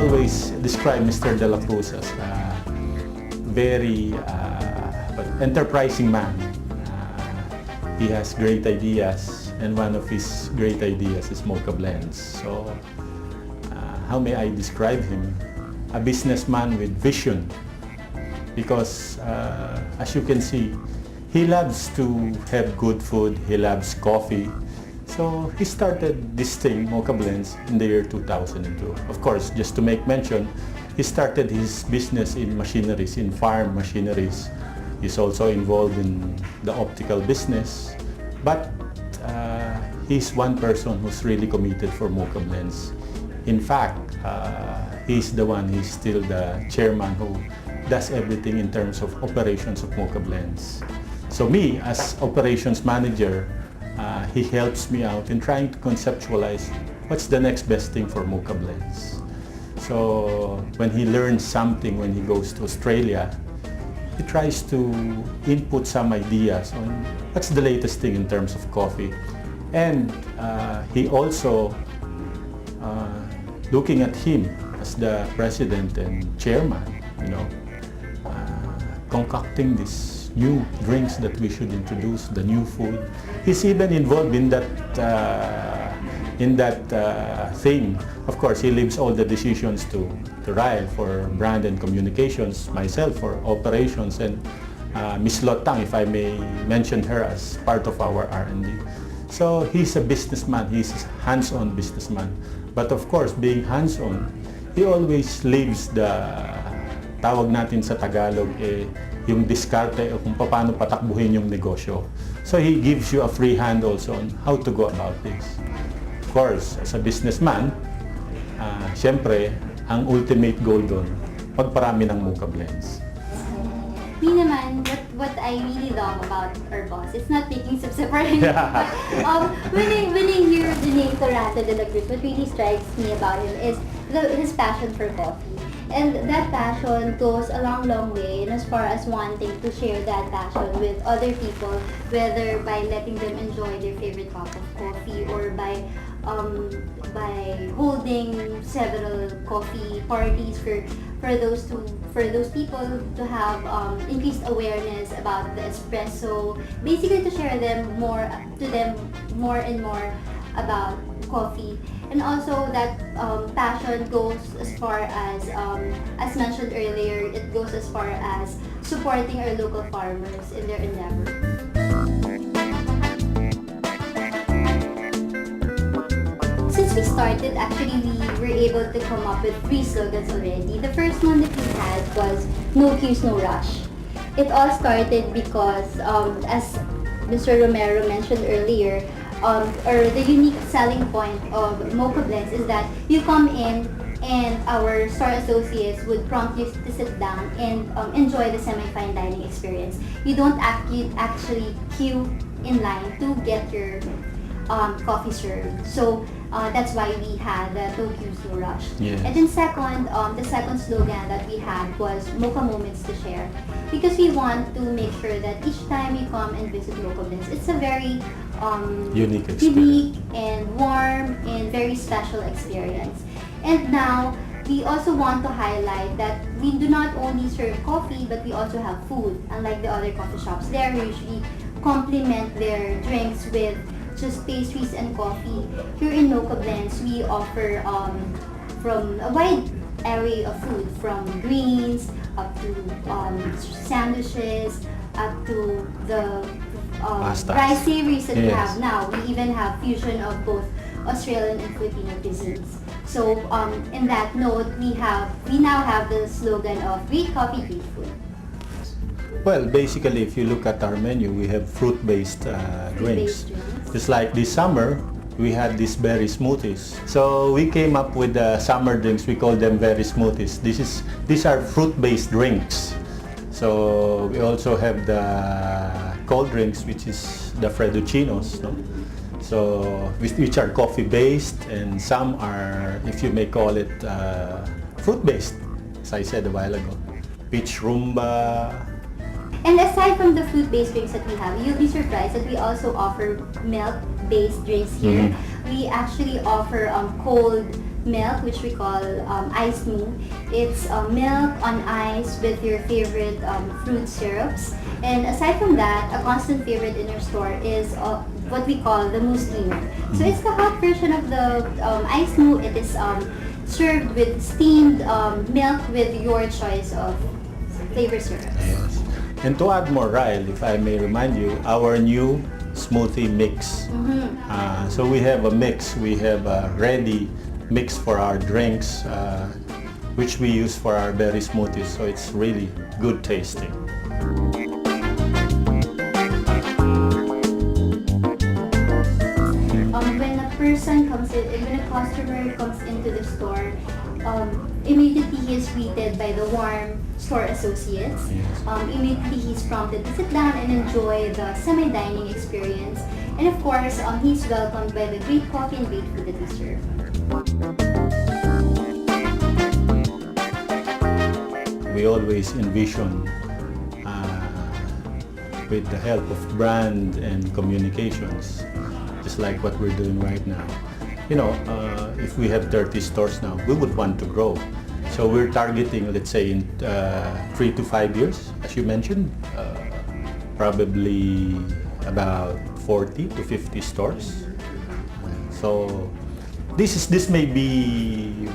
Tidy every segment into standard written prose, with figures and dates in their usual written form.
always describe Mr. De La Cruz as a very enterprising man. He has great ideas, and one of his great ideas is Mocha Blends. So, how may I describe him? A businessman with vision. Because, as you can see, he loves to have good food, he loves coffee. So, he started this thing, Mocha Blends, in the year 2002. Of course, just to make mention, he started his business in machineries, in farm machineries. He's also involved in the optical business. But he's one person who's really committed for Mocha Blends. In fact, he's still the chairman who does everything in terms of operations of Mocha Blends. So me, as operations manager, he helps me out in trying to conceptualize what's the next best thing for Mocha Blends. So when he learns something when he goes to Australia, he tries to input some ideas on what's the latest thing in terms of coffee. And he also, looking at him as the president and chairman, concocting these new drinks that we should introduce, the new food. He's even involved in that thing. Of course, he leaves all the decisions to Ryle for brand and communications, myself for operations, and Miss Lotang, if I may mention her as part of our R&D. So he's a businessman, he's a hands-on businessman. But of course, being hands-on, he always leaves the, tawag natin sa Tagalog, yung diskarte o kung paano patakbuhin yung negosyo. So he gives you a free hand also on how to go about this. Of course, as a businessman, syempre, ang ultimate goal doon, pagparami ng Mocha Blends. Me naman, what I really love about our boss, it's not making sip or anything, Yeah. but when I hear the name Torrado de la Cruz, what really strikes me about him is his passion for coffee. And that passion goes a long way, and as far as wanting to share that passion with other people, whether by letting them enjoy their favorite cup of coffee or by holding several coffee parties for those people to have increased awareness about the espresso, basically to share more and more about coffee. And also that passion goes as far as mentioned earlier, it goes as far as supporting our local farmers in their endeavor. Since we started, actually we were able to come up with 3 slogans already. The first one that we had was "No queues, no rush." It all started because, as Mr. Romero mentioned earlier, or the unique selling point of Mocha Blends is that you come in and our store associates would prompt you to sit down and enjoy the semi-fine dining experience. You don't actually queue in line to get your coffee served. So that's why we had the "No queues, no rush." Yes. And then second, the second slogan that we had was "Mocha Moments to Share," because we want to make sure that each time you come and visit Mocha Blends, it's a very Unique experience. and warm and very special experience. And now, we also want to highlight that we do not only serve coffee, but we also have food. Unlike the other coffee shops there, who usually complement their drinks with just pastries and coffee. Here in Mocha Blends, we offer from a wide array of food, from greens up to sandwiches, up to the rice savories that we have now. We even have fusion of both Australian and Filipino cuisines. So in that note, we now have the slogan of "Great Coffee, Great Food." Well, basically, if you look at our menu, we have fruit-based drinks. Just like this summer, we had these berry smoothies. So we came up with the summer drinks. We call them berry smoothies. These are fruit-based drinks. So we also have the cold drinks, which is the Fredduccinos, no? So which are coffee-based, and some are, if you may call it, fruit-based, as I said a while ago. Peach rumba, And aside from the fruit-based drinks that we have, you'll be surprised that we also offer milk-based drinks here. We actually offer cold milk, which we call ice moo. It's milk on ice with your favorite fruit syrups. And aside from that, a constant favorite in our store is what we call the moo steamer. So it's the hot version of the ice moo. It is served with steamed milk with your choice of flavor syrups. Yes. And to add more, Ryle, if I may remind you, our new smoothie mix. So we have a mix. We have a ready mix for our drinks, which we use for our berry smoothies. So it's really good tasting. When a person comes in, when a customer comes into the store, immediately he is greeted by the warm store associates. Yes. Immediately he's prompted to sit down and enjoy the semi-dining experience. And of course, he's welcomed by the great coffee and great food that we serve. We always envision, with the help of brand and communications, just like what we're doing right now. You know, if we have 30 stores now, we would want to grow. So we're targeting, let's say, in 3 to 5 years, as you mentioned, probably about 40 to 50 stores. So this may be,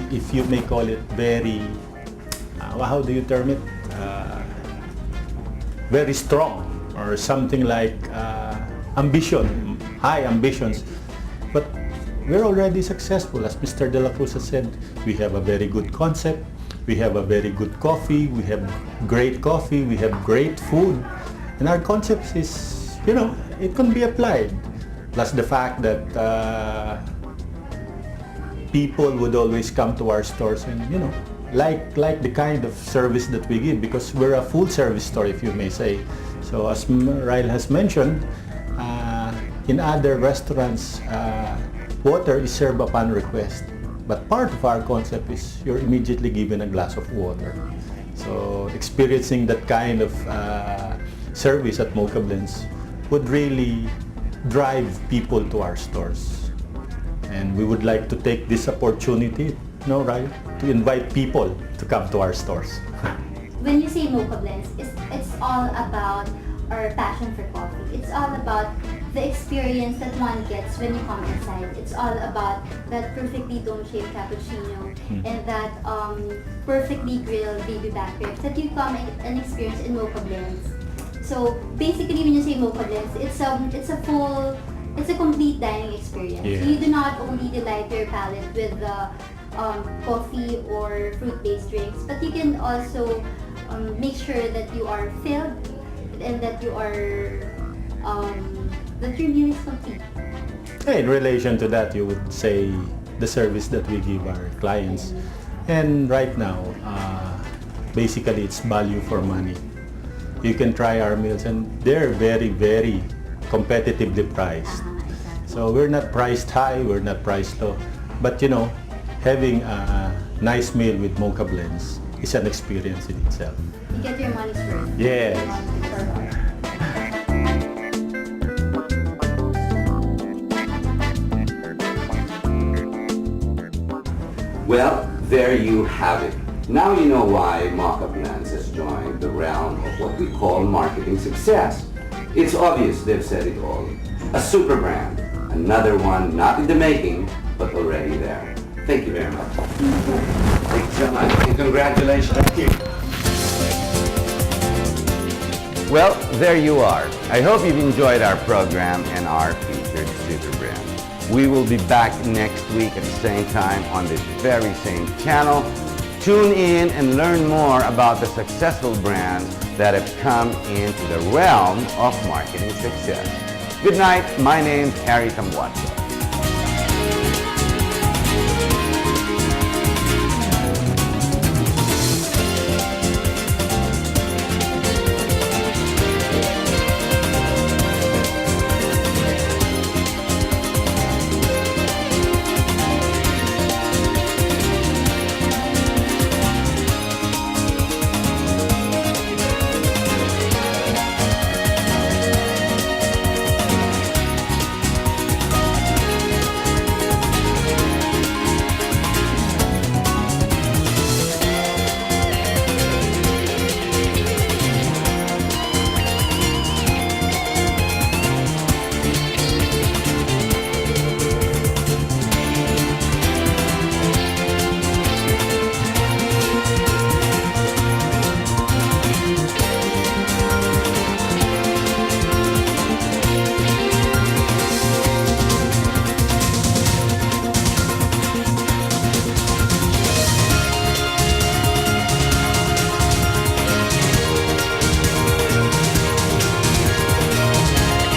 if you may call it, very, how do you term it? Very strong, or something like ambition, high ambitions. But we're already successful. As Mr. De La Cruz has said, we have a very good concept, we have a very good coffee, we have great coffee, we have great food, and our concept is, you know, it can be applied. Plus the fact that people would always come to our stores and, you know, like the kind of service that we give, because we're a full service store, if you may say. So as Ryle has mentioned, in other restaurants, water is served upon request. But part of our concept is you're immediately given a glass of water. So experiencing that kind of service at Mocha Blends would really drive people to our stores. And we would like to take this opportunity, right, to invite people to come to our stores. When you say Mocha Blends, it's all about our passion for coffee. It's all about the experience that one gets when you come inside. It's all about that perfectly dome-shaped cappuccino and that perfectly grilled baby back ribs that you come and experience in Mocha Blends. So basically, when you say Mocha Blends, it's a complete dining experience. Yeah. You do not only delight your palate with the coffee or fruit-based drinks, but you can also make sure that you are filled and that you are that your meal is complete. In relation to that, you would say the service that we give our clients. And right now, basically it's value for money. You can try our meals and they're very, very competitively priced. So we're not priced high, we're not priced low. But you know, having a nice meal with Mocha Blends is an experience in itself. You get your money's worth. Yes. Well, there you have it. Now you know why Mocha Blends has joined the realm of what we call marketing success. It's obvious they've said it all. A super brand, another one not in the making, but already there. Thank you very much. Thank you so much, and congratulations. Thank you. Well, there you are. I hope you've enjoyed our program and our featured Superbrands. We will be back next week at the same time on this very same channel. Tune in and learn more about the successful brands that have come into the realm of marketing success. Good night. My name's Harry Tambuacho.